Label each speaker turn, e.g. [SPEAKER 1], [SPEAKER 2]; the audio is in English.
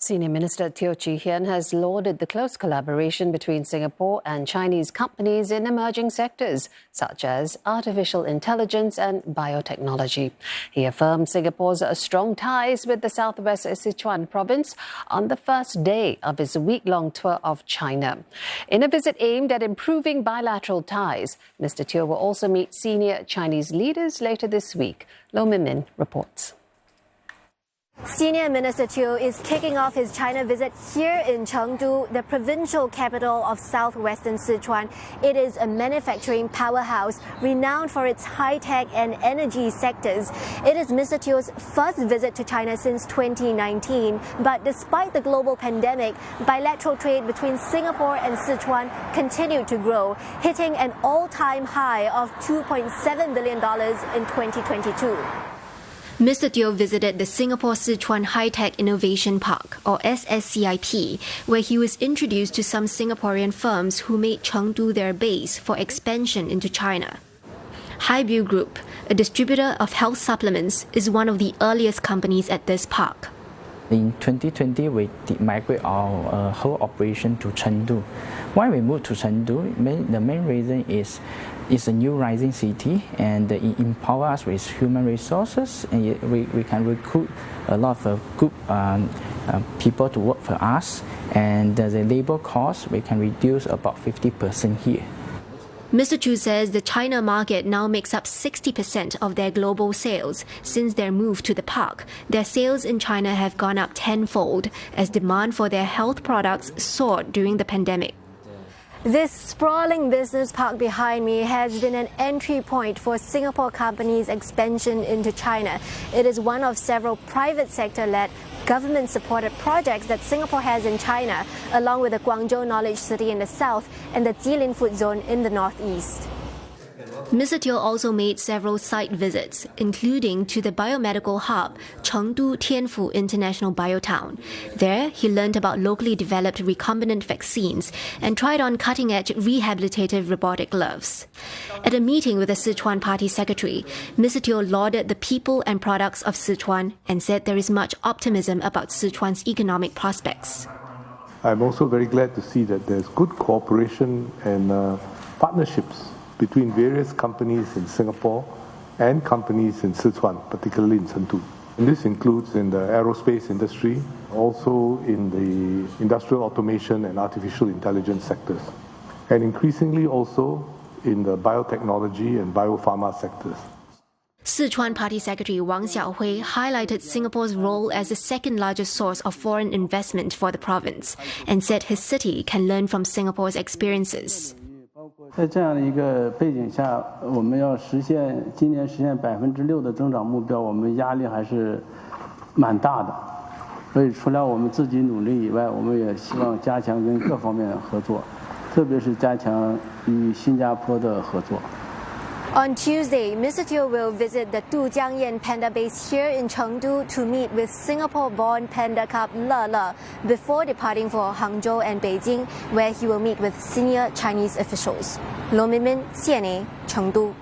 [SPEAKER 1] Senior Minister Teo Chee Hean has lauded the close collaboration between Singapore and Chinese companies in emerging sectors, such as artificial intelligence and biotechnology. He affirmed Singapore's strong ties with the southwest Sichuan province on the first day of his week-long tour of China. In a visit aimed at improving bilateral ties, Mr. Teo will also meet senior Chinese leaders later this week. Minmin reports.
[SPEAKER 2] Senior Minister Teo is kicking off his China visit here in Chengdu, the provincial capital of southwestern Sichuan. It is a manufacturing powerhouse renowned for its high-tech and energy sectors. It is Mr. Teo's first visit to China since 2019. But despite the global pandemic, bilateral trade between Singapore and Sichuan continued to grow, hitting an all-time high of $2.7 billion in 2022. Mr. Teo visited the Singapore Sichuan High-Tech Innovation Park, or SSCIP, where he was introduced to some Singaporean firms who made Chengdu their base for expansion into China. Highview Group, a distributor of health supplements, is one of the earliest companies at this park.
[SPEAKER 3] In 2020, we did migrate our whole operation to Chengdu. Why we moved to Chengdu? The main reason is it's a new rising city, and it empowers us with human resources, and we can recruit a lot of good people to work for us, and the labor cost we can reduce about 50% here.
[SPEAKER 2] Mr. Chu says the China market now makes up 60% of their global sales. Since their move to the park, their sales in China have gone up tenfold as demand for their health products soared during the pandemic. This sprawling business park behind me has been an entry point for Singapore companies' expansion into China. It is one of several private sector-led, government-supported projects that Singapore has in China, along with the Guangzhou Knowledge City in the south and the Jilin Food Zone in the northeast. Mr. Teo also made several site visits, including to the biomedical hub, Chengdu Tianfu International Biotown. There, he learned about locally developed recombinant vaccines and tried on cutting-edge rehabilitative robotic gloves. At a meeting with the Sichuan Party Secretary, Mr. Teo lauded the people and products of Sichuan and said there is much optimism about Sichuan's economic prospects.
[SPEAKER 4] I'm also very glad to see that there's good cooperation and partnerships between various companies in Singapore and companies in Sichuan, particularly in Chengdu. And this includes in the aerospace industry, also in the industrial automation and artificial intelligence sectors, and increasingly also in the biotechnology and biopharma sectors.
[SPEAKER 2] Sichuan Party Secretary Wang Xiaohui highlighted Singapore's role as the second largest source of foreign investment for the province and said his city can learn from Singapore's experiences.
[SPEAKER 5] 在这样的一个背景下，我们要今年实现6%的增长目标，我们压力还是蛮大的。所以除了我们自己努力以外，我们也希望加强跟各方面的合作，特别是加强与新加坡的合作。
[SPEAKER 2] On Tuesday, Mr. Teo will visit the Dujiangyan Panda Base here in Chengdu to meet with Singapore-born panda cub Le before departing for Hangzhou and Beijing, where he will meet with senior Chinese officials. Minmin, CNA, Chengdu.